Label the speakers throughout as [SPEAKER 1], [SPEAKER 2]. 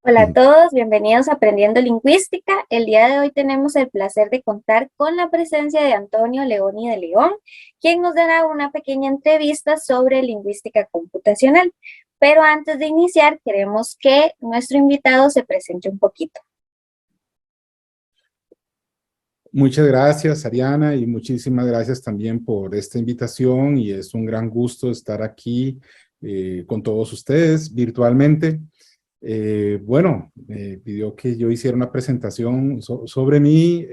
[SPEAKER 1] Hola a todos, bienvenidos a Aprendiendo Lingüística. El día de hoy tenemos el placer de contar con la presencia de Antonio Leoni de León, quien nos dará una pequeña entrevista sobre lingüística computacional. Pero antes de iniciar, queremos que nuestro invitado se presente un poquito.
[SPEAKER 2] Muchas gracias, Ariana, y muchísimas gracias también por esta invitación y es un gran gusto estar aquí con todos ustedes virtualmente. Me pidió que yo hiciera una presentación sobre mí.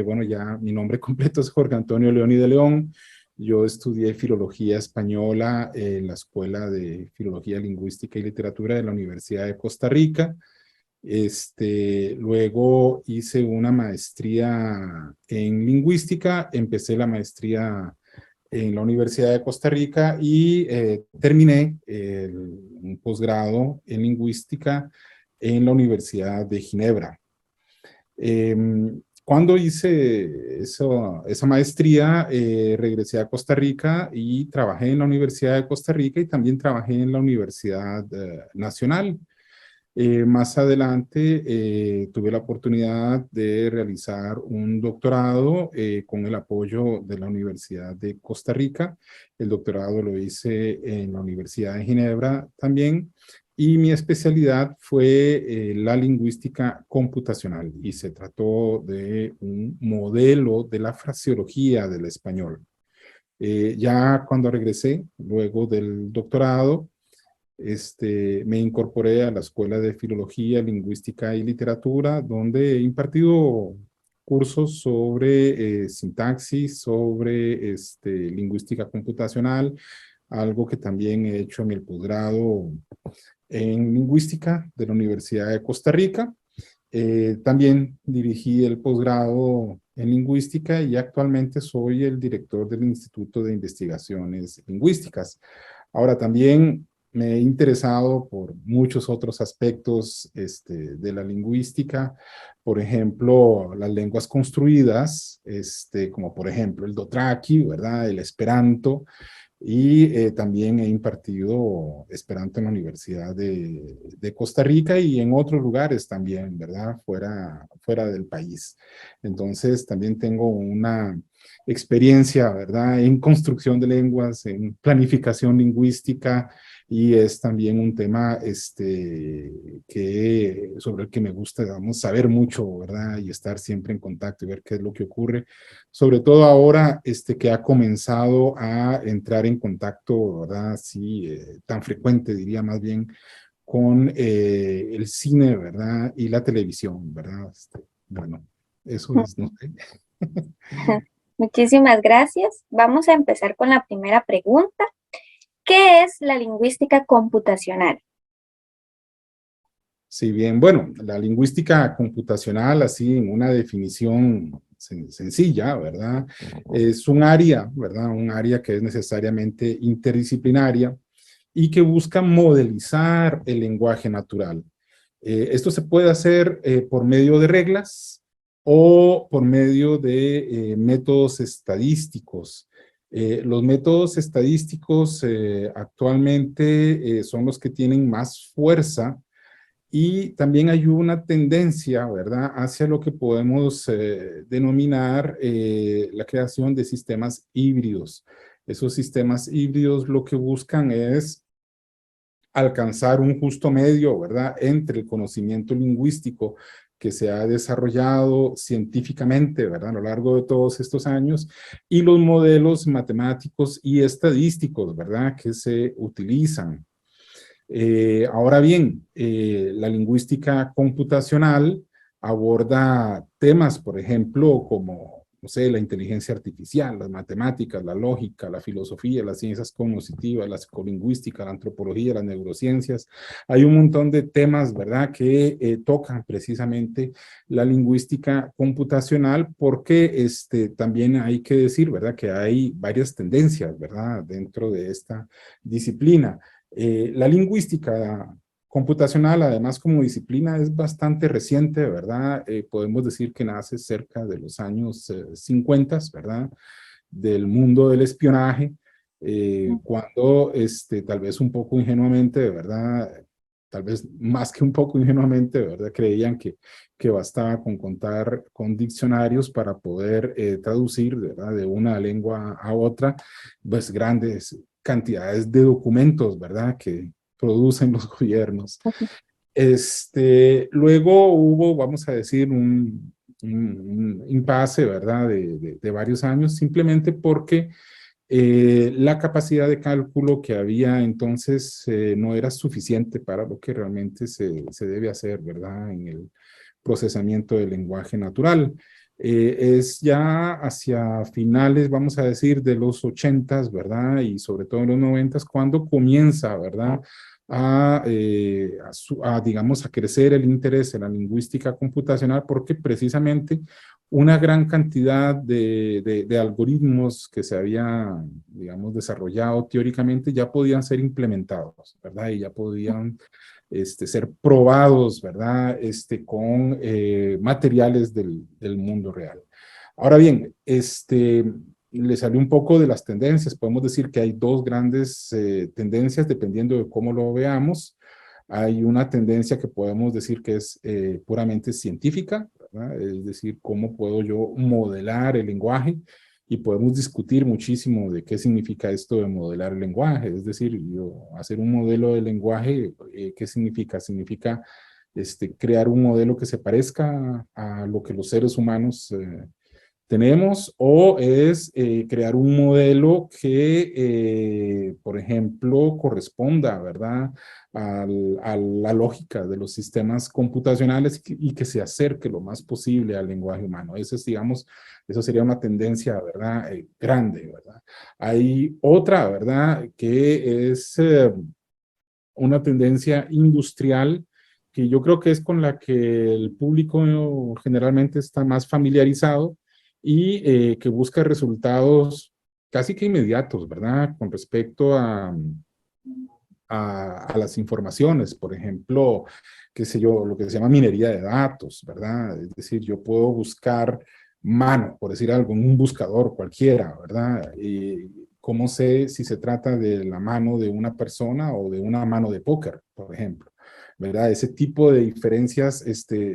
[SPEAKER 2] Bueno, ya mi nombre completo es Jorge Antonio Leoni de León. Yo estudié Filología Española en la Escuela de Filología Lingüística y Literatura de la Universidad de Costa Rica. Luego hice una maestría en lingüística, empecé la maestría en la Universidad de Costa Rica y terminé un posgrado en lingüística en la Universidad de Ginebra. Cuando hice esa maestría, regresé a Costa Rica y trabajé en la Universidad de Costa Rica y también trabajé en la Universidad Nacional. Más adelante tuve la oportunidad de realizar un doctorado con el apoyo de la Universidad de Costa Rica. El doctorado lo hice en la Universidad de Ginebra también y mi especialidad fue la lingüística computacional y se trató de un modelo de la fraseología del español. Ya cuando regresé, luego del doctorado, me incorporé a la Escuela de Filología, Lingüística y Literatura, donde he impartido cursos sobre sintaxis, sobre lingüística computacional, algo que también he hecho en el posgrado en lingüística de la Universidad de Costa Rica. También dirigí el posgrado en lingüística y actualmente soy el director del Instituto de Investigaciones Lingüísticas. Ahora también me he interesado por muchos otros aspectos de la lingüística, por ejemplo, las lenguas construidas, como por ejemplo el Dothraki, ¿verdad? El Esperanto, y también he impartido Esperanto en la Universidad de Costa Rica y en otros lugares también, ¿verdad? Fuera del país. Entonces, también tengo una experiencia, ¿verdad? En construcción de lenguas, en planificación lingüística, y es también un tema sobre el que me gusta, digamos, saber mucho, ¿verdad? Y estar siempre en contacto y ver qué es lo que ocurre, sobre todo ahora que ha comenzado a entrar en contacto, ¿verdad? Sí, tan frecuente, diría más bien, con el cine, ¿verdad? Y la televisión, ¿verdad? Bueno, eso es, no sé.
[SPEAKER 1] Muchísimas gracias. Vamos a empezar con la primera pregunta. ¿Qué es la lingüística computacional?
[SPEAKER 2] Si bien, bueno, la lingüística computacional, así en una definición sencilla, ¿verdad? Es un área, ¿verdad? Un área que es necesariamente interdisciplinaria y que busca modelizar el lenguaje natural. Esto se puede hacer por medio de reglas o por medio de métodos estadísticos. Los métodos estadísticos actualmente son los que tienen más fuerza y también hay una tendencia, ¿verdad?, hacia lo que podemos denominar la creación de sistemas híbridos. Esos sistemas híbridos lo que buscan es alcanzar un justo medio, ¿verdad?, entre el conocimiento lingüístico que se ha desarrollado científicamente, ¿verdad?, a lo largo de todos estos años, y los modelos matemáticos y estadísticos, ¿verdad?, que se utilizan. Ahora bien, la lingüística computacional aborda temas, por ejemplo, como, no sé, la inteligencia artificial, las matemáticas, la lógica, la filosofía, las ciencias cognitivas, la psicolingüística, la antropología, las neurociencias. Hay un montón de temas, ¿verdad?, que tocan precisamente la lingüística computacional, porque también hay que decir, ¿verdad?, que hay varias tendencias, ¿verdad?, dentro de esta disciplina. La lingüística computacional, además como disciplina, es bastante reciente, ¿verdad? Podemos decir que nace cerca de los años 50, ¿verdad? Del mundo del espionaje, cuando tal vez un poco ingenuamente, ¿verdad? tal vez más que un poco ingenuamente, ¿verdad? Creían que bastaba con contar con diccionarios para poder traducir, ¿verdad? De una lengua a otra, pues grandes cantidades de documentos, ¿verdad? Que producen los gobiernos. Luego hubo, vamos a decir, un impasse, ¿verdad? De varios años, simplemente porque la capacidad de cálculo que había entonces no era suficiente para lo que realmente se debe hacer, ¿verdad? En el procesamiento del lenguaje natural. Es ya hacia finales, vamos a decir, de los 80s, ¿verdad? Y sobre todo en los 90s, cuando comienza, ¿verdad? Digamos, a crecer el interés en la lingüística computacional, porque precisamente una gran cantidad de algoritmos que se habían, digamos, desarrollado teóricamente ya podían ser implementados, ¿verdad? Y ya podían ser probados, ¿verdad? Con materiales del mundo real. Ahora bien, le salió un poco de las tendencias. Podemos decir que hay dos grandes tendencias dependiendo de cómo lo veamos. Hay una tendencia que podemos decir que es puramente científica, ¿verdad? Es decir, cómo puedo yo modelar el lenguaje, y podemos discutir muchísimo de qué significa esto de modelar el lenguaje. Es decir, yo hacer un modelo de lenguaje, ¿qué significa? Significa crear un modelo que se parezca a lo que los seres humanos tenemos, o es crear un modelo que, por ejemplo, corresponda, ¿verdad?, a la lógica de los sistemas computacionales y que se acerque lo más posible al lenguaje humano. Eso es, digamos, eso sería una tendencia, ¿verdad?, grande, ¿verdad? Hay otra, ¿verdad?, que es una tendencia industrial, que yo creo que es con la que el público generalmente está más familiarizado, y que busca resultados casi que inmediatos, ¿verdad? Con respecto a las informaciones, por ejemplo, qué sé yo, lo que se llama minería de datos, ¿verdad? Es decir, yo puedo buscar mano, por decir algo, en un buscador cualquiera, ¿verdad? ¿Cómo sé si se trata de la mano de una persona o de una mano de póker, por ejemplo? ¿Verdad? Ese tipo de diferencias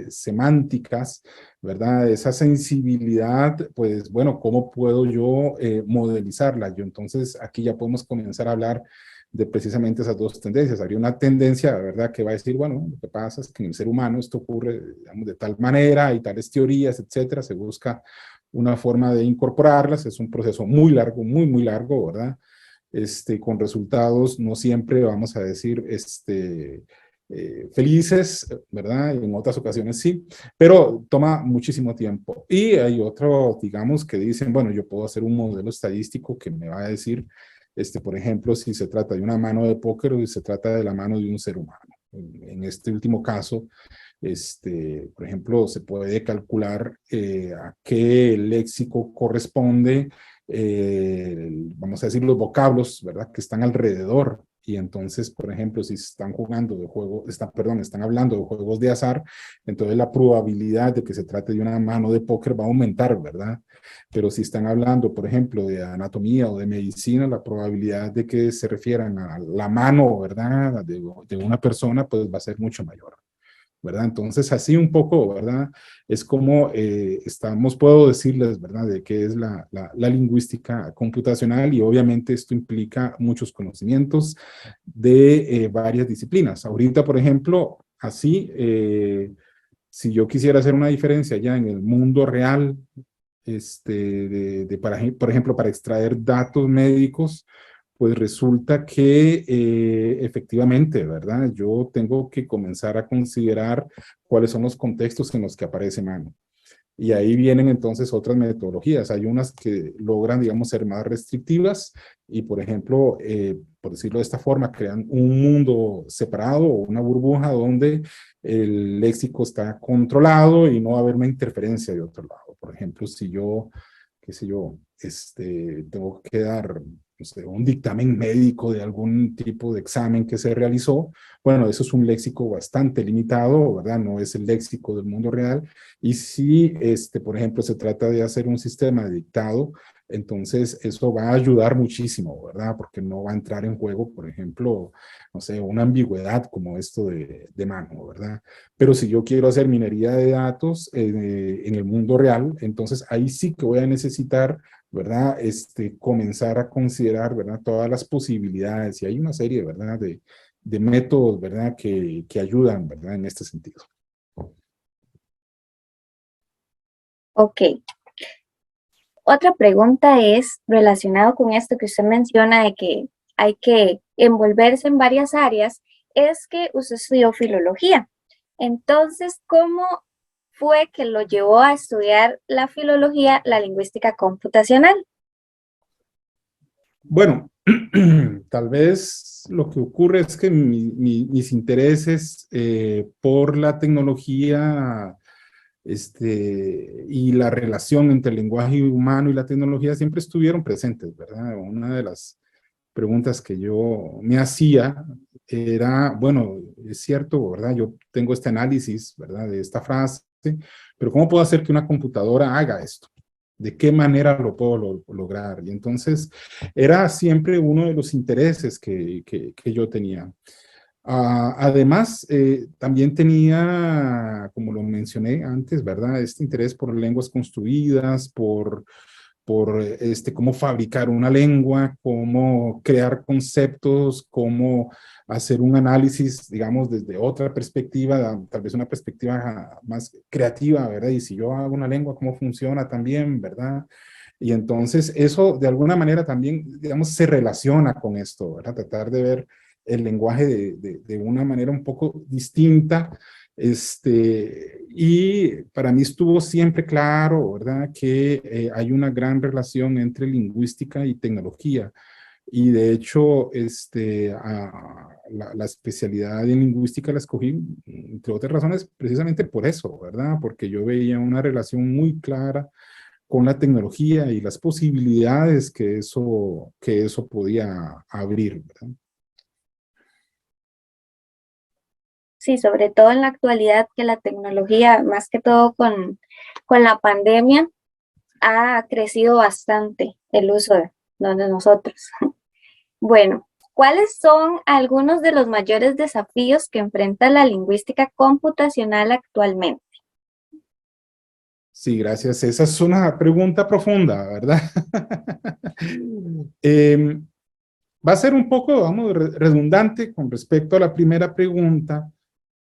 [SPEAKER 2] semánticas, ¿verdad? Esa sensibilidad, pues bueno, ¿cómo puedo yo modelizarla? Yo entonces aquí ya podemos comenzar a hablar de precisamente esas dos tendencias. Habría una tendencia, ¿verdad?, que va a decir, bueno, lo que pasa es que en el ser humano esto ocurre, digamos, de tal manera, hay tales teorías, etcétera, se busca una forma de incorporarlas, es un proceso muy largo, muy, muy largo, ¿verdad? Con resultados no siempre, vamos a decir, felices, ¿verdad? Y en otras ocasiones sí, pero toma muchísimo tiempo. Y hay otros, digamos, que dicen, bueno, yo puedo hacer un modelo estadístico que me va a decir, por ejemplo, si se trata de una mano de póker o si se trata de la mano de un ser humano. En este último caso, por ejemplo, se puede calcular a qué léxico corresponde, vamos a decir, los vocablos, ¿verdad?, que están alrededor. Y entonces, por ejemplo, si están jugando de juego, están hablando de juegos de azar, entonces la probabilidad de que se trate de una mano de póker va a aumentar, ¿verdad? Pero si están hablando, por ejemplo, de anatomía o de medicina, la probabilidad de que se refieran a la mano, ¿verdad?, de una persona, pues va a ser mucho mayor, ¿verdad? Entonces, así un poco, ¿verdad? Es como puedo decirles, ¿verdad?, de qué es la lingüística computacional, y obviamente esto implica muchos conocimientos de varias disciplinas. Ahorita, por ejemplo, así, si yo quisiera hacer una diferencia ya en el mundo real, por ejemplo, para extraer datos médicos, pues resulta que efectivamente, ¿verdad? Yo tengo que comenzar a considerar cuáles son los contextos en los que aparece mano. Y ahí vienen entonces otras metodologías. Hay unas que logran, digamos, ser más restrictivas y, por ejemplo, por decirlo de esta forma, crean un mundo separado o una burbuja donde el léxico está controlado y no va a haber una interferencia de otro lado. Por ejemplo, si yo, qué sé yo, tengo que dar, no sé, un dictamen médico de algún tipo de examen que se realizó, bueno, eso es un léxico bastante limitado, ¿verdad? No es el léxico del mundo real. Y si, por ejemplo, se trata de hacer un sistema de dictado, Entonces, eso va a ayudar muchísimo, ¿verdad? Porque no va a entrar en juego, por ejemplo, no sé, una ambigüedad como esto de mano, ¿verdad? Pero si yo quiero hacer minería de datos en el mundo real, entonces ahí sí que voy a necesitar, ¿verdad? Comenzar a considerar, ¿verdad? Todas las posibilidades y hay una serie, ¿verdad? De métodos, ¿verdad? Que ayudan, ¿verdad? En este sentido.
[SPEAKER 1] Ok. Otra pregunta es relacionado con esto que usted menciona de que hay que envolverse en varias áreas, es que usted estudió filología. Entonces, ¿cómo fue que lo llevó a estudiar la filología, la lingüística computacional?
[SPEAKER 2] Bueno, tal vez lo que ocurre es que mis intereses por la tecnología y la relación entre el lenguaje humano y la tecnología siempre estuvieron presentes, ¿verdad? Una de las preguntas que yo me hacía era, bueno, es cierto, ¿verdad? Yo tengo este análisis, ¿verdad? De esta frase, pero ¿cómo puedo hacer que una computadora haga esto? ¿De qué manera lo puedo lograr? Y entonces era siempre uno de los intereses que yo tenía. Además, también tenía, como lo mencioné antes, ¿verdad? Este interés por lenguas construidas, por cómo fabricar una lengua, cómo crear conceptos, cómo hacer un análisis, digamos, desde otra perspectiva, tal vez una perspectiva más creativa, ¿verdad? Y si yo hago una lengua, ¿cómo funciona también, ¿verdad? Y entonces eso de alguna manera también, digamos, se relaciona con esto, ¿verdad? Tratar de ver el lenguaje de una manera un poco distinta. Y para mí estuvo siempre claro, ¿verdad? Que hay una gran relación entre lingüística y tecnología. Y de hecho, la especialidad en lingüística la escogí, entre otras razones, precisamente por eso, ¿verdad? Porque yo veía una relación muy clara con la tecnología y las posibilidades que eso podía abrir, ¿verdad?
[SPEAKER 1] Sí, sobre todo en la actualidad que la tecnología, más que todo con la pandemia, ha crecido bastante el uso de nosotros. Bueno, ¿cuáles son algunos de los mayores desafíos que enfrenta la lingüística computacional actualmente?
[SPEAKER 2] Sí, gracias. Esa es una pregunta profunda, ¿verdad? Va a ser un poco, vamos, redundante con respecto a la primera pregunta,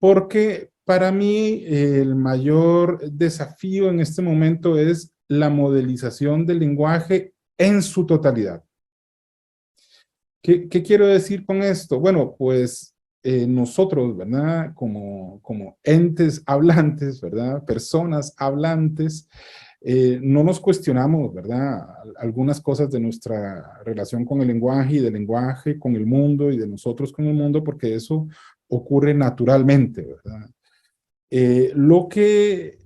[SPEAKER 2] porque para mí el mayor desafío en este momento es la modelización del lenguaje en su totalidad. ¿Qué quiero decir con esto? Bueno, pues nosotros, ¿verdad? Como entes hablantes, ¿verdad? Personas hablantes, no nos cuestionamos, ¿verdad? Algunas cosas de nuestra relación con el lenguaje y del lenguaje con el mundo y de nosotros con el mundo, porque eso ocurre naturalmente, ¿verdad? Lo que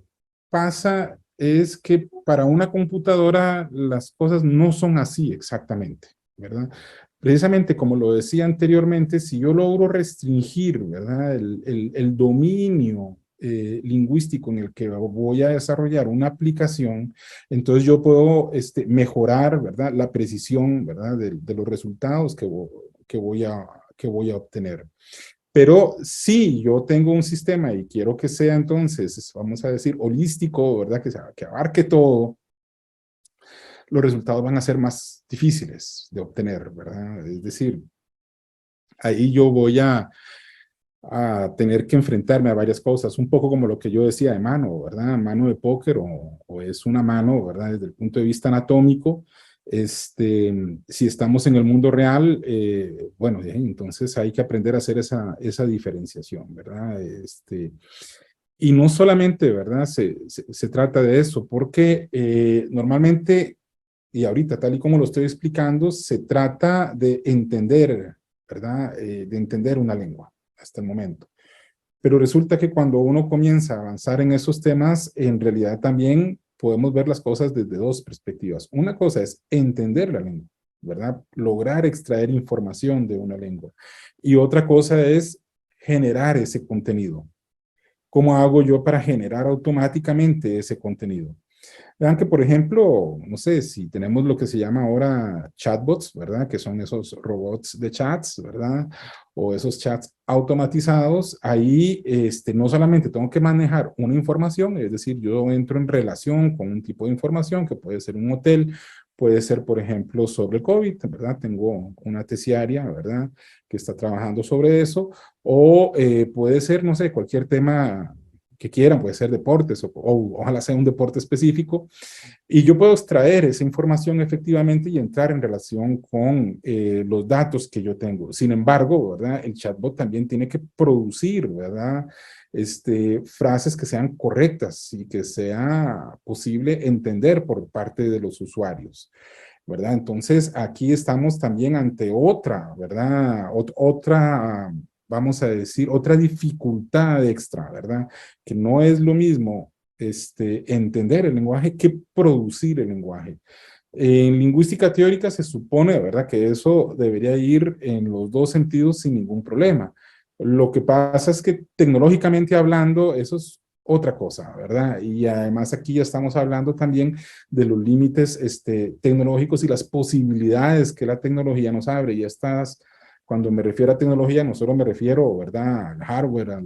[SPEAKER 2] pasa es que para una computadora las cosas no son así exactamente, ¿verdad? Precisamente como lo decía anteriormente, si yo logro restringir, ¿verdad? El dominio lingüístico en el que voy a desarrollar una aplicación, entonces yo puedo mejorar, ¿verdad? La precisión, ¿verdad? De los resultados que voy a obtener. Pero si yo tengo un sistema y quiero que sea entonces, vamos a decir, holístico, ¿verdad? Que abarque todo, los resultados van a ser más difíciles de obtener, ¿verdad? Es decir, ahí yo voy a tener que enfrentarme a varias cosas, un poco como lo que yo decía de mano, ¿verdad? Mano de póker o es una mano, ¿verdad? Desde el punto de vista anatómico, si estamos en el mundo real, bueno, entonces hay que aprender a hacer esa diferenciación, ¿verdad? Y no solamente, ¿verdad? Se trata de eso, porque normalmente, y ahorita tal y como lo estoy explicando, se trata de entender, ¿verdad? De entender una lengua hasta el momento. Pero resulta que cuando uno comienza a avanzar en esos temas, en realidad también podemos ver las cosas desde dos perspectivas. Una cosa es entender la lengua, ¿verdad? Lograr extraer información de una lengua. Y otra cosa es generar ese contenido. ¿Cómo hago yo para generar automáticamente ese contenido? Vean que, por ejemplo, no sé, si tenemos lo que se llama ahora chatbots, ¿verdad? Que son esos robots de chats, ¿verdad? O esos chats automatizados, ahí no solamente tengo que manejar una información, es decir, yo entro en relación con un tipo de información que puede ser un hotel, puede ser, por ejemplo, sobre el COVID, ¿verdad? Tengo una tesiaria, ¿verdad? Que está trabajando sobre eso, o puede ser, no sé, cualquier tema que quieran, puede ser deportes o ojalá sea un deporte específico, y yo puedo extraer esa información efectivamente y entrar en relación con los datos que yo tengo. Sin embargo, ¿verdad? El chatbot también tiene que producir, ¿verdad? Frases que sean correctas y que sea posible entender por parte de los usuarios. ¿Verdad? Entonces, aquí estamos también ante otra, ¿verdad? Otra, vamos a decir, otra dificultad extra, ¿verdad? Que no es lo mismo entender el lenguaje que producir el lenguaje. En lingüística teórica se supone, ¿verdad?, que eso debería ir en los dos sentidos sin ningún problema. Lo que pasa es que tecnológicamente hablando, eso es otra cosa, ¿verdad? Y además aquí ya estamos hablando también de los límites tecnológicos y las posibilidades que la tecnología nos abre. Y estas, cuando me refiero a tecnología, no solo me refiero, ¿verdad?, al hardware,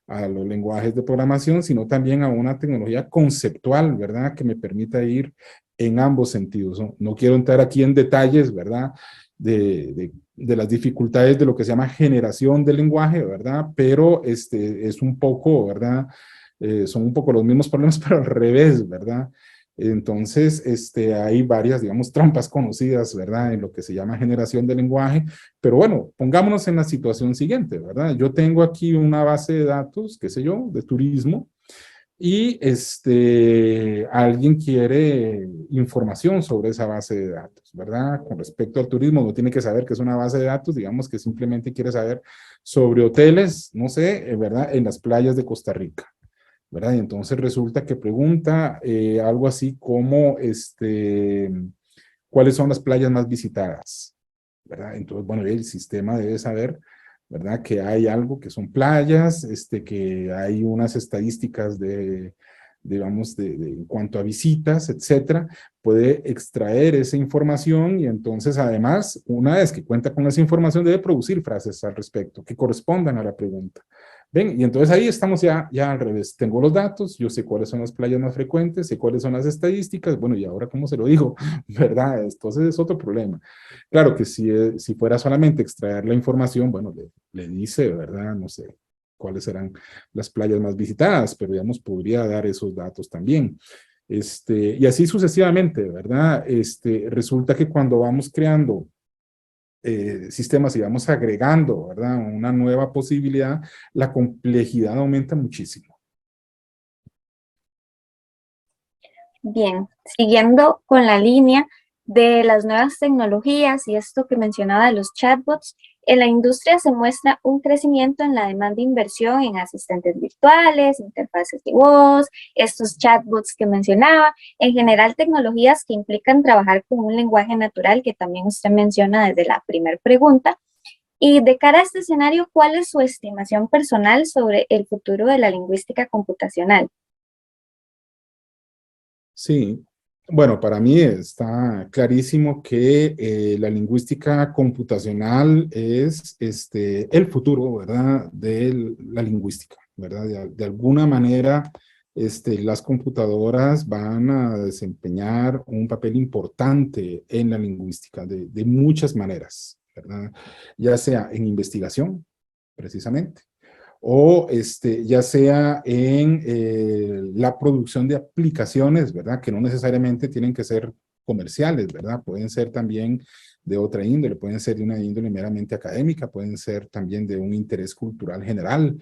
[SPEAKER 2] a los lenguajes de programación, sino también a una tecnología conceptual, ¿verdad?, que me permita ir en ambos sentidos. No, no quiero entrar aquí en detalles, ¿verdad?, de las dificultades de lo que se llama generación del lenguaje, ¿verdad? Pero es un poco, ¿verdad? Son un poco los mismos problemas, pero al revés, ¿verdad? Entonces, hay varias, digamos, trampas conocidas, ¿verdad? En lo que se llama generación de lenguaje. Pero bueno, pongámonos en la situación siguiente, ¿verdad? Yo tengo aquí una base de datos, qué sé yo, de turismo, y alguien quiere información sobre esa base de datos, ¿verdad? Con respecto al turismo, no tiene que saber que es una base de datos, digamos que simplemente quiere saber sobre hoteles, no sé, ¿verdad? En las playas de Costa Rica, ¿verdad? Y entonces resulta que pregunta algo así como, ¿cuáles son las playas más visitadas? ¿Verdad? Entonces, bueno, el sistema debe saber, ¿verdad? Que hay algo que son playas, que hay unas estadísticas digamos, en cuanto a visitas, etcétera, puede extraer esa información y entonces, además, una vez que cuenta con esa información, debe producir frases al respecto que correspondan a la pregunta. ¿Ven? Y entonces ahí estamos ya al revés. Tengo los datos, yo sé cuáles son las playas más frecuentes, sé cuáles son las estadísticas, bueno, y ahora cómo se lo digo, ¿verdad? Entonces es otro problema. Claro que si fuera solamente extraer la información, bueno, le dice, ¿verdad? No sé cuáles serán las playas más visitadas, pero digamos, podría dar esos datos también. Y así sucesivamente, ¿verdad? Resulta que cuando vamos creando sistemas y vamos agregando, ¿verdad?, una nueva posibilidad, la complejidad aumenta muchísimo.
[SPEAKER 1] Bien, siguiendo con la línea de las nuevas tecnologías y esto que mencionaba de los chatbots, en la industria se muestra un crecimiento en la demanda de inversión en asistentes virtuales, interfaces de voz, estos chatbots que mencionaba, en general tecnologías que implican trabajar con un lenguaje natural que también usted menciona desde la primera pregunta. Y de cara a este escenario, ¿cuál es su estimación personal sobre el futuro de la lingüística computacional?
[SPEAKER 2] Sí, bueno, para mí está clarísimo que la lingüística computacional es el futuro, ¿verdad?, de la lingüística, ¿verdad? De alguna manera, las computadoras van a desempeñar un papel importante en la lingüística de muchas maneras, ¿verdad? Ya sea en investigación, precisamente, o ya sea en la producción de aplicaciones, ¿verdad? Que no necesariamente tienen que ser comerciales, ¿verdad? Pueden ser también de otra índole, pueden ser de una índole meramente académica, pueden ser también de un interés cultural general,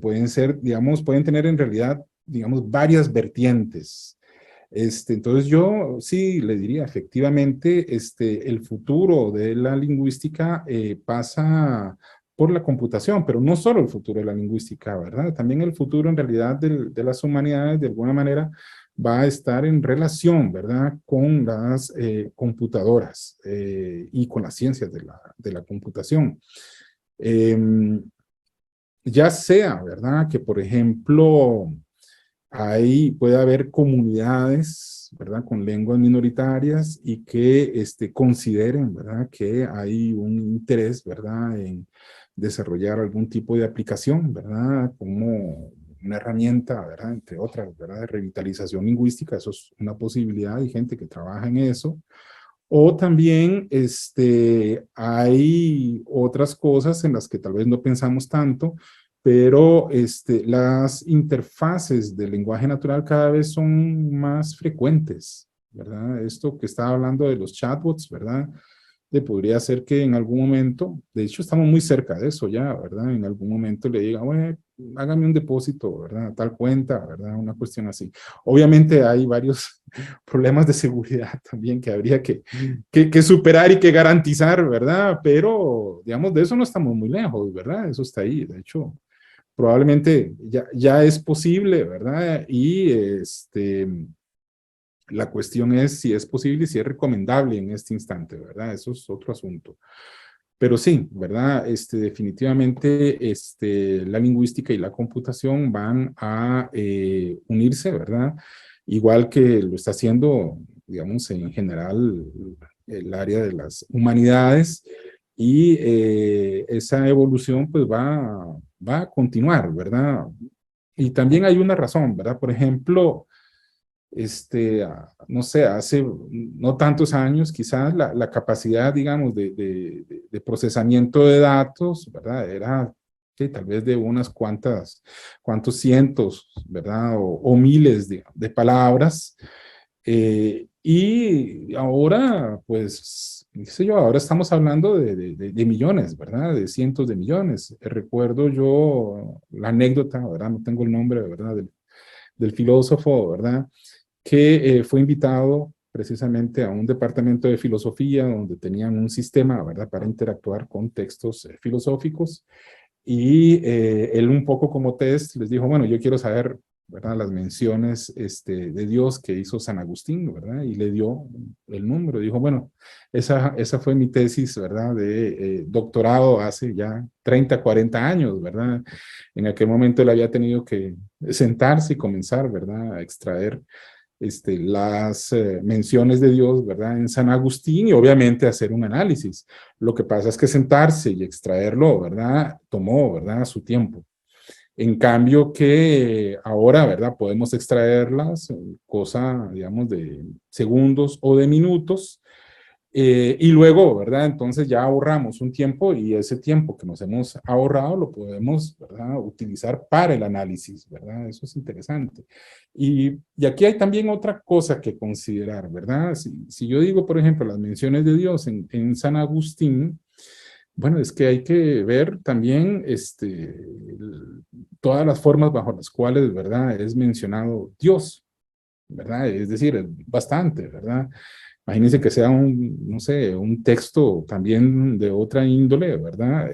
[SPEAKER 2] pueden ser, digamos, pueden tener en realidad, digamos, varias vertientes. Entonces yo sí le diría, efectivamente, el futuro de la lingüística pasa por la computación, pero no solo el futuro de la lingüística, ¿verdad? También el futuro en realidad de las humanidades, de alguna manera, va a estar en relación, ¿verdad?, con las computadoras y con las ciencias de la computación. Ya sea, ¿verdad?, que por ejemplo, puede haber comunidades, ¿verdad?, con lenguas minoritarias y que consideren, ¿verdad?, que hay un interés, ¿verdad?, en desarrollar algún tipo de aplicación, ¿verdad?, como una herramienta, ¿verdad?, entre otras, ¿verdad?, de revitalización lingüística. Eso es una posibilidad, hay gente que trabaja en eso. O también hay otras cosas en las que tal vez no pensamos tanto, pero las interfaces del lenguaje natural cada vez son más frecuentes, ¿verdad? Esto que estaba hablando de los chatbots, ¿verdad? Podría ser que en algún momento, de hecho estamos muy cerca de eso ya, ¿verdad? En algún momento le diga, bueno, hágame un depósito, ¿verdad? A tal cuenta, ¿verdad? Una cuestión así. Obviamente hay varios problemas de seguridad también que habría que superar y que garantizar, ¿verdad? Pero, digamos, de eso no estamos muy lejos, ¿verdad? Eso está ahí, de hecho, probablemente ya es posible, ¿verdad? Y la cuestión es si es posible y si es recomendable en este instante, ¿verdad? Eso es otro asunto. Pero sí, ¿verdad? Definitivamente la lingüística y la computación van a unirse, ¿verdad? Igual que lo está haciendo, digamos, en general el área de las humanidades, y esa evolución pues va a continuar, ¿verdad? Y también hay una razón, ¿verdad? Por ejemplo, no sé, hace no tantos años, quizás la capacidad, digamos, de procesamiento de datos, ¿verdad? Era sí, tal vez de unas cuantos cientos, ¿verdad? O miles de palabras. Y ahora, pues, qué sé yo, ahora estamos hablando de millones, ¿verdad? De cientos de millones. Recuerdo yo la anécdota, ¿verdad? No tengo el nombre, ¿verdad? Del filósofo, ¿verdad? Que fue invitado precisamente a un departamento de filosofía donde tenían un sistema, ¿verdad?, para interactuar con textos filosóficos, y él un poco como test les dijo, bueno, yo quiero saber, ¿verdad?, las menciones de Dios que hizo San Agustín, ¿verdad? Y le dio el número. Dijo, bueno, esa fue mi tesis, ¿verdad?, de doctorado hace ya 30, 40 años, ¿verdad? En aquel momento él había tenido que sentarse y comenzar, ¿verdad?, a extraer las menciones de Dios, ¿verdad?, en San Agustín, y obviamente hacer un análisis. Lo que pasa es que sentarse y extraerlo, ¿verdad?, tomó, ¿verdad?, su tiempo. En cambio que ahora, ¿verdad?, podemos extraerlas, cosa, digamos, de segundos o de minutos, y luego, ¿verdad? Entonces ya ahorramos un tiempo, y ese tiempo que nos hemos ahorrado lo podemos, ¿verdad?, utilizar para el análisis, ¿verdad? Eso es interesante. Y aquí hay también otra cosa que considerar, ¿verdad? Si yo digo, por ejemplo, las menciones de Dios en San Agustín, bueno, es que hay que ver también todas las formas bajo las cuales, ¿verdad?, es mencionado Dios, ¿verdad? Es decir, es bastante, ¿verdad? Imagínense que sea no sé, un texto también de otra índole, ¿verdad?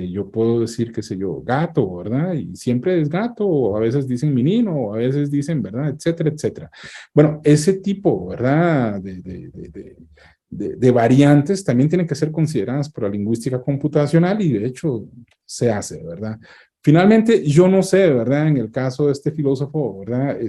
[SPEAKER 2] Yo puedo decir, qué sé yo, gato, ¿verdad? Y siempre es gato, o a veces dicen menino, o a veces dicen, ¿verdad? Etcétera, etcétera. Bueno, ese tipo, ¿verdad?, de variantes también tienen que ser consideradas por la lingüística computacional, y de hecho se hace, ¿verdad? Finalmente, yo no sé, ¿verdad?, en el caso de este filósofo, ¿verdad?,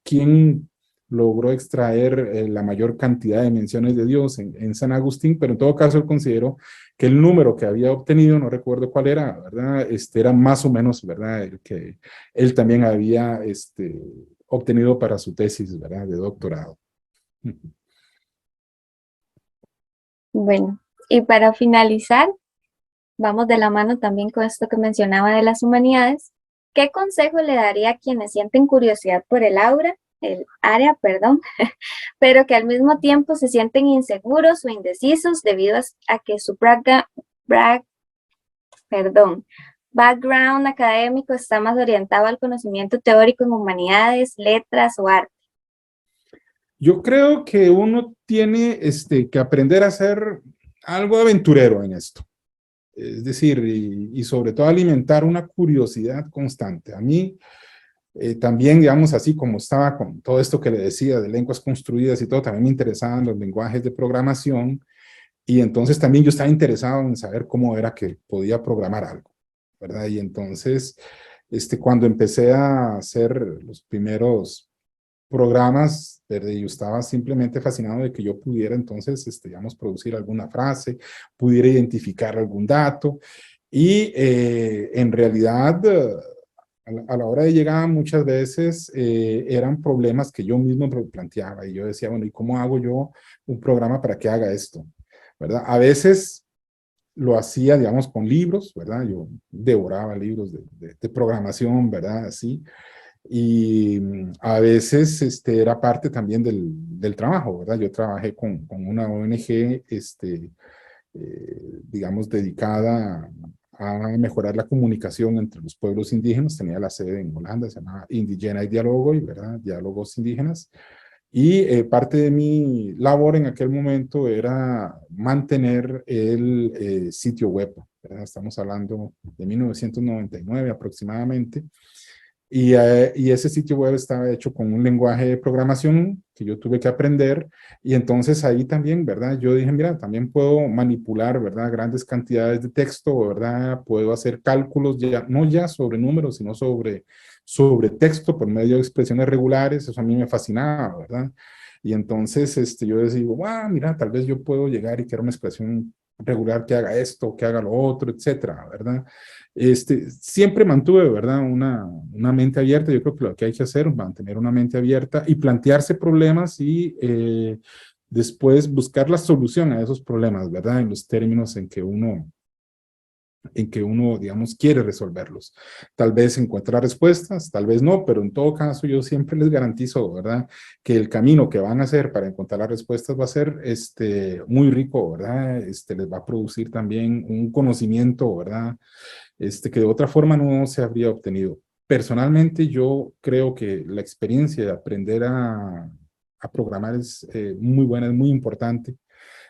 [SPEAKER 2] quién logró extraer la mayor cantidad de menciones de Dios en San Agustín, pero en todo caso él consideró que el número que había obtenido, no recuerdo cuál era, ¿verdad?, era más o menos, ¿verdad?, el que él también había obtenido para su tesis, ¿verdad?, de doctorado.
[SPEAKER 1] Bueno, y para finalizar, vamos de la mano también con esto que mencionaba de las humanidades. ¿Qué consejo le daría a quienes sienten curiosidad por el área, perdón, pero que al mismo tiempo se sienten inseguros o indecisos debido a que su background académico está más orientado al conocimiento teórico en humanidades, letras o arte?
[SPEAKER 2] Yo creo que uno tiene que aprender a ser algo aventurero en esto. Es decir, y sobre todo alimentar una curiosidad constante. A mí también, digamos, así como estaba con todo esto que le decía de lenguas construidas y todo, también me interesaban los lenguajes de programación, y entonces también yo estaba interesado en saber cómo era que podía programar algo, ¿verdad? Y entonces Cuando empecé a hacer los primeros programas, ¿verdad? Yo estaba simplemente fascinado de que yo pudiera entonces, digamos, producir alguna frase, pudiera identificar algún dato y en realidad a la hora de llegar muchas veces eran problemas que yo mismo me planteaba y yo decía, bueno, ¿y cómo hago yo un programa para que haga esto? ¿Verdad? A veces lo hacía, digamos, con libros, ¿verdad? Yo devoraba libros de programación, ¿verdad? Así. Y a veces era parte también del trabajo, ¿verdad? Yo trabajé con una ONG, digamos, dedicada a mejorar la comunicación entre los pueblos indígenas. Tenía la sede en Holanda, se llama Indigena y Diálogo, y ¿verdad? Diálogos indígenas. Y parte de mi labor en aquel momento era mantener el sitio web, ¿verdad? Estamos hablando de 1999 aproximadamente. Y ese sitio web estaba hecho con un lenguaje de programación que yo tuve que aprender. Y entonces ahí también, ¿verdad? Yo dije, mira, también puedo manipular, ¿verdad? Grandes cantidades de texto, ¿verdad? Puedo hacer cálculos, ya, no ya sobre números, sino sobre texto por medio de expresiones regulares. Eso a mí me fascinaba, ¿verdad? Y entonces yo digo, mira, tal vez yo puedo llegar y crear una expresión regular que haga esto, que haga lo otro, etcétera, ¿verdad? Siempre mantuve, ¿verdad? Una mente abierta. Yo creo que lo que hay que hacer es mantener una mente abierta y plantearse problemas y después buscar la solución a esos problemas, ¿verdad? En los términos en que uno, digamos, quiere resolverlos. Tal vez encuentra respuestas, tal vez no, pero en todo caso yo siempre les garantizo, ¿verdad? Que el camino que van a hacer para encontrar las respuestas va a ser muy rico, ¿verdad? Les va a producir también un conocimiento, ¿verdad? Que de otra forma no se habría obtenido. Personalmente, yo creo que la experiencia de aprender a programar es muy buena, es muy importante.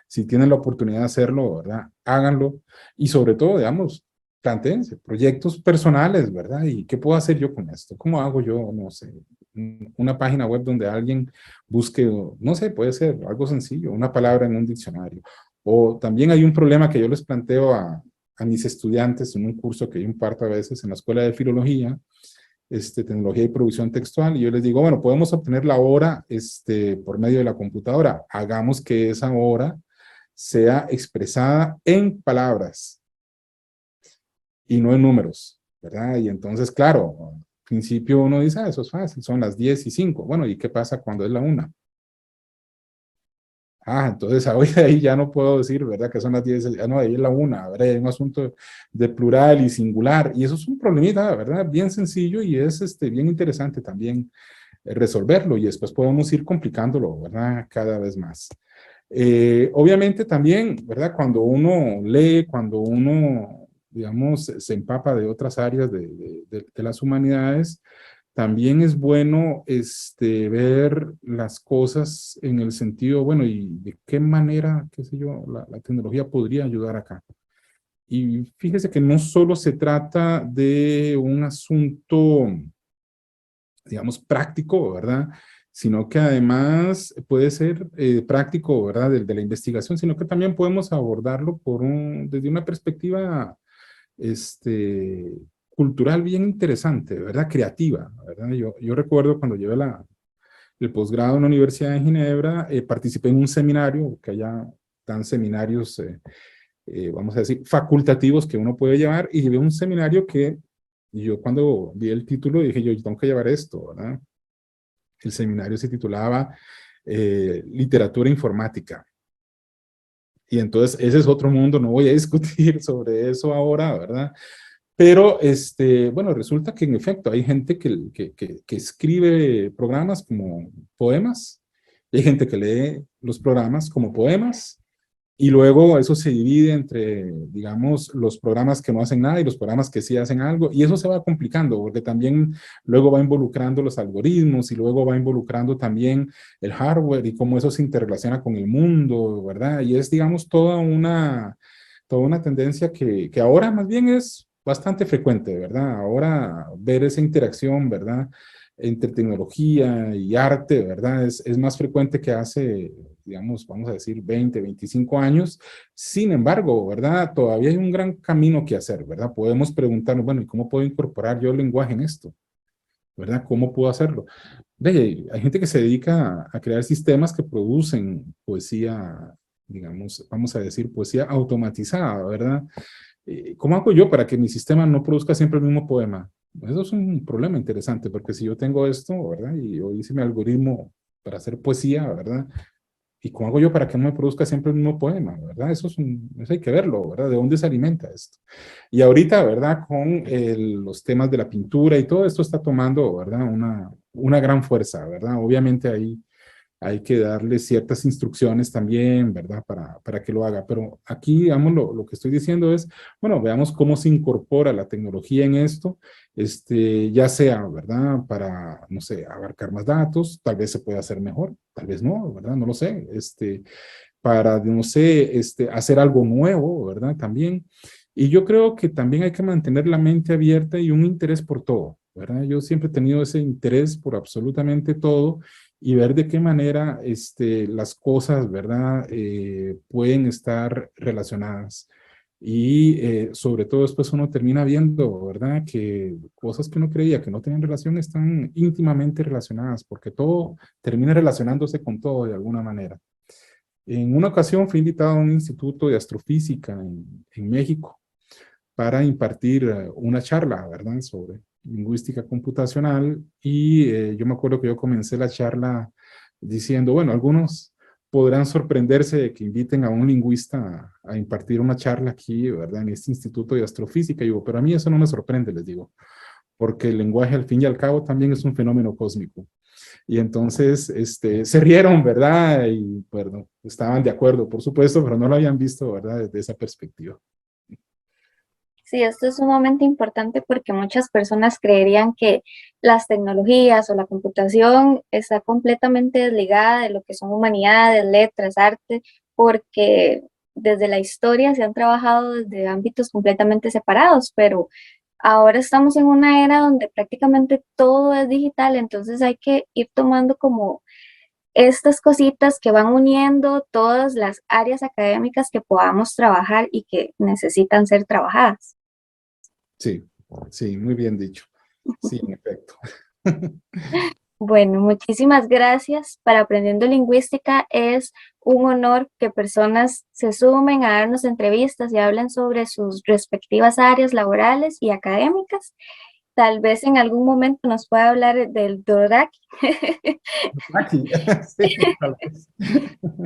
[SPEAKER 2] Si tienen la oportunidad de hacerlo, ¿verdad? Háganlo. Y sobre todo, digamos, planteense proyectos personales, ¿verdad? ¿Y qué puedo hacer yo con esto? ¿Cómo hago yo, no sé, una página web donde alguien busque, no sé, puede ser algo sencillo, una palabra en un diccionario? O también hay un problema que yo les planteo a mis estudiantes en un curso que yo imparto a veces en la Escuela de Filología, tecnología y producción textual, y yo les digo, bueno, podemos obtener la hora por medio de la computadora. Hagamos que esa hora sea expresada en palabras y no en números, ¿verdad? Y entonces, claro, al principio uno dice, eso es fácil, son las 10:05. Bueno, ¿y qué pasa cuando es la 1? Entonces ahí ya no puedo decir, ¿verdad? Que son las 10, no, ahí es la 1, ¿verdad? Hay un asunto de plural y singular, y eso es un problemita, ¿verdad? Bien sencillo y es bien interesante también resolverlo, y después podemos ir complicándolo, ¿verdad? Cada vez más. Obviamente también, ¿verdad? Cuando uno lee, cuando uno, digamos, se empapa de otras áreas de las humanidades, también es bueno ver las cosas en el sentido, bueno, y de qué manera, qué sé yo, la tecnología podría ayudar acá. Y fíjese que no solo se trata de un asunto, digamos, práctico, ¿verdad? Sino que además puede ser práctico, ¿verdad? De la investigación, sino que también podemos abordarlo desde una perspectiva este, cultural bien interesante, ¿verdad? Creativa, ¿verdad? Yo recuerdo cuando llevé el posgrado en la Universidad de Ginebra, participé en un seminario, que allá dan seminarios, vamos a decir, facultativos que uno puede llevar, y llevé un seminario y yo cuando vi el título dije, yo tengo que llevar esto, ¿verdad? El seminario se titulaba Literatura Informática. Y entonces ese es otro mundo, no voy a discutir sobre eso ahora, ¿verdad? Pero, bueno, resulta que en efecto hay gente que escribe programas como poemas, y hay gente que lee los programas como poemas, y luego eso se divide entre, digamos, los programas que no hacen nada y los programas que sí hacen algo, y eso se va complicando, porque también luego va involucrando los algoritmos, y luego va involucrando también el hardware, y cómo eso se interrelaciona con el mundo, ¿verdad? Y es, digamos, toda una tendencia que ahora más bien es bastante frecuente, ¿verdad? Ahora ver esa interacción, ¿verdad? entre tecnología y arte, ¿verdad? Es más frecuente que hace, digamos, vamos a decir 20, 25 años. Sin embargo, ¿verdad? Todavía hay un gran camino que hacer, ¿verdad? Podemos preguntarnos, bueno, ¿y cómo puedo incorporar yo el lenguaje en esto? ¿Verdad? ¿Cómo puedo hacerlo? Hay gente que se dedica a crear sistemas que producen poesía, digamos, vamos a decir, poesía automatizada, ¿verdad? ¿Cómo hago yo para que mi sistema no produzca siempre el mismo poema? Eso es un problema interesante, porque si yo tengo esto, ¿verdad? Y yo hice mi algoritmo para hacer poesía, ¿verdad? ¿Y cómo hago yo para que no me produzca siempre el mismo poema, verdad? Eso hay que verlo, ¿verdad? ¿De dónde se alimenta esto? Y ahorita, ¿verdad? Con los temas de la pintura y todo esto está tomando, ¿verdad? Una gran fuerza, ¿verdad? Obviamente ahí hay que darle ciertas instrucciones también, ¿verdad? Para que lo haga. Pero aquí, digamos, lo que estoy diciendo es, bueno, veamos cómo se incorpora la tecnología en esto, ya sea, ¿verdad? Para, no sé, abarcar más datos, tal vez se pueda hacer mejor, tal vez no, ¿verdad? No lo sé, para, no sé, hacer algo nuevo, ¿verdad? También. Y yo creo que también hay que mantener la mente abierta y un interés por todo, ¿verdad? Yo siempre he tenido ese interés por absolutamente todo y ver de qué manera las cosas, ¿verdad? Pueden estar relacionadas. Y sobre todo después uno termina viendo, ¿verdad? Que cosas que uno creía que no tenían relación están íntimamente relacionadas, porque todo termina relacionándose con todo de alguna manera. En una ocasión fui invitado a un instituto de astrofísica en México para impartir una charla, ¿verdad? Sobre lingüística computacional y yo me acuerdo que yo comencé la charla diciendo, bueno, algunos podrán sorprenderse de que inviten a un lingüista a impartir una charla aquí, ¿verdad? En este instituto de astrofísica. Y digo, pero a mí eso no me sorprende, les digo, porque el lenguaje al fin y al cabo también es un fenómeno cósmico. Y entonces se rieron, ¿verdad? Y bueno, estaban de acuerdo, por supuesto, pero no lo habían visto, ¿verdad? Desde esa perspectiva.
[SPEAKER 1] Sí, esto es sumamente importante porque muchas personas creerían que las tecnologías o la computación está completamente desligada de lo que son humanidades, letras, arte, porque desde la historia se han trabajado desde ámbitos completamente separados, pero ahora estamos en una era donde prácticamente todo es digital, entonces hay que ir tomando como estas cositas que van uniendo todas las áreas académicas que podamos trabajar y que necesitan ser trabajadas.
[SPEAKER 2] Sí, sí, muy bien dicho. Sí, en efecto.
[SPEAKER 1] Bueno, muchísimas gracias. Para Aprendiendo Lingüística es un honor que personas se sumen a darnos entrevistas y hablen sobre sus respectivas áreas laborales y académicas. Tal vez en algún momento nos pueda hablar del Doraki.
[SPEAKER 2] Aquí, sí, tal vez.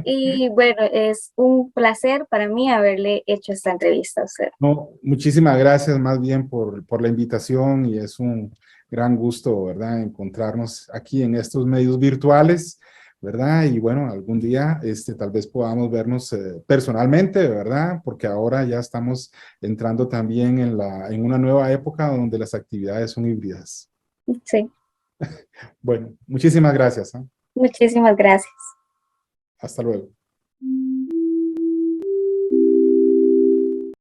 [SPEAKER 1] Y bueno, es un placer para mí haberle hecho esta entrevista a usted.
[SPEAKER 2] No, muchísimas gracias más bien por la invitación y es un gran gusto, ¿verdad? Encontrarnos aquí en estos medios virtuales, ¿verdad? Y bueno, algún día tal vez podamos vernos personalmente, ¿verdad? Porque ahora ya estamos entrando también en una nueva época donde las actividades son híbridas.
[SPEAKER 1] Sí,
[SPEAKER 2] Bueno, muchísimas gracias, ¿eh?
[SPEAKER 1] muchísimas gracias.
[SPEAKER 2] Hasta luego.